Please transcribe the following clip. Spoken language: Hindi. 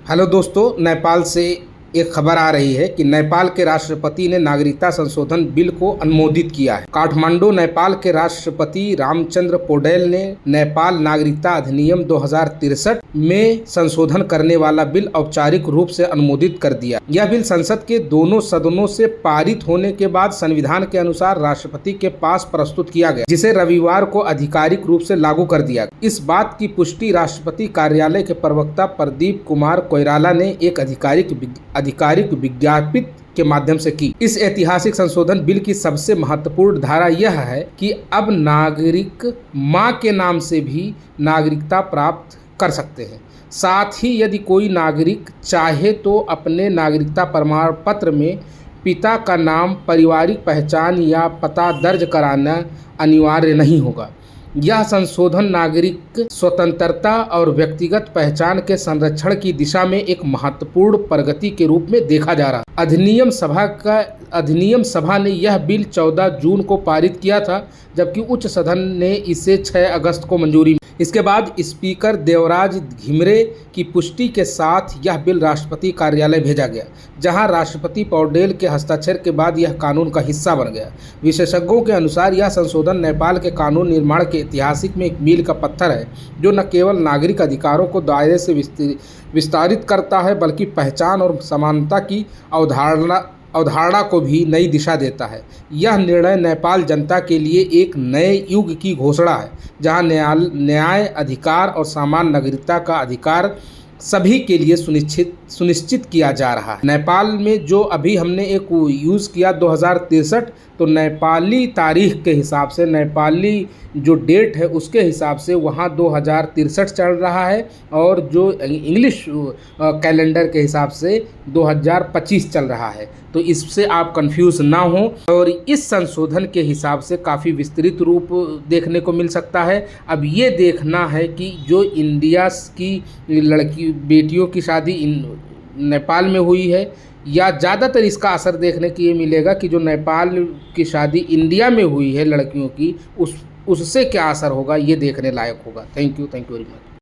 हेलो दोस्तों, नेपाल से एक खबर आ रही है कि नेपाल के राष्ट्रपति ने नागरिकता संशोधन बिल को अनुमोदित किया है। काठमांडू नेपाल के राष्ट्रपति रामचंद्र पौडेल ने नेपाल नागरिकता अधिनियम 2063 में संशोधन करने वाला बिल औपचारिक रूप से अनुमोदित कर दिया। यह बिल संसद के दोनों सदनों से पारित होने के बाद संविधान के अनुसार राष्ट्रपति के पास प्रस्तुत किया गया, जिसे रविवार को आधिकारिक रूप से लागू कर दिया। इस बात की पुष्टि राष्ट्रपति कार्यालय के प्रवक्ता प्रदीप कुमार कोइराला ने एक आधिकारिक विज्ञप्ति के माध्यम से की। इस ऐतिहासिक संशोधन बिल की सबसे महत्वपूर्ण धारा यह है कि अब नागरिक मां के नाम से भी नागरिकता प्राप्त कर सकते हैं। साथ ही यदि कोई नागरिक चाहे तो अपने नागरिकता प्रमाण पत्र में पिता का नाम, पारिवारिक पहचान या पता दर्ज कराना अनिवार्य नहीं होगा। यह संशोधन नागरिक स्वतंत्रता और व्यक्तिगत पहचान के संरक्षण की दिशा में एक महत्वपूर्ण प्रगति के रूप में देखा जा रहा है। अधिनियम सभा ने यह बिल 14 जून को पारित किया था, जबकि उच्च सदन ने इसे 6 अगस्त को मंजूरी। इसके बाद स्पीकर देवराज घिमरे की पुष्टि के साथ यह बिल राष्ट्रपति कार्यालय भेजा गया, जहां राष्ट्रपति पौडेल के हस्ताक्षर के बाद यह कानून का हिस्सा बन गया। विशेषज्ञों के अनुसार यह संशोधन नेपाल के कानून निर्माण के इतिहास में एक मील का पत्थर है, जो न केवल नागरिक अधिकारों को दायरे से विस्तारित करता है, बल्कि पहचान और समानता की अवधारणा को भी नई दिशा देता है। यह निर्णय नेपाल जनता के लिए एक नए युग की घोषणा है, जहां न्याय, अधिकार और समान नागरिकता का अधिकार सभी के लिए सुनिश्चित किया जा रहा है। नेपाल में जो अभी हमने एक यूज़ किया 2063, तो नेपाली तारीख के हिसाब से, नेपाली जो डेट है उसके हिसाब से वहाँ 2063 चल रहा है, और जो इंग्लिश कैलेंडर के हिसाब से 2025 चल रहा है। तो इससे आप कंफ्यूज ना हो, और इस संशोधन के हिसाब से काफ़ी विस्तृत रूप देखने को मिल सकता है। अब ये देखना है कि जो इंडिया की बेटियों की शादी नेपाल में हुई है, या ज़्यादातर इसका असर देखने के लिए मिलेगा कि जो नेपाल की शादी इंडिया में हुई है लड़कियों की, उससे क्या असर होगा, ये देखने लायक होगा। Thank you very much.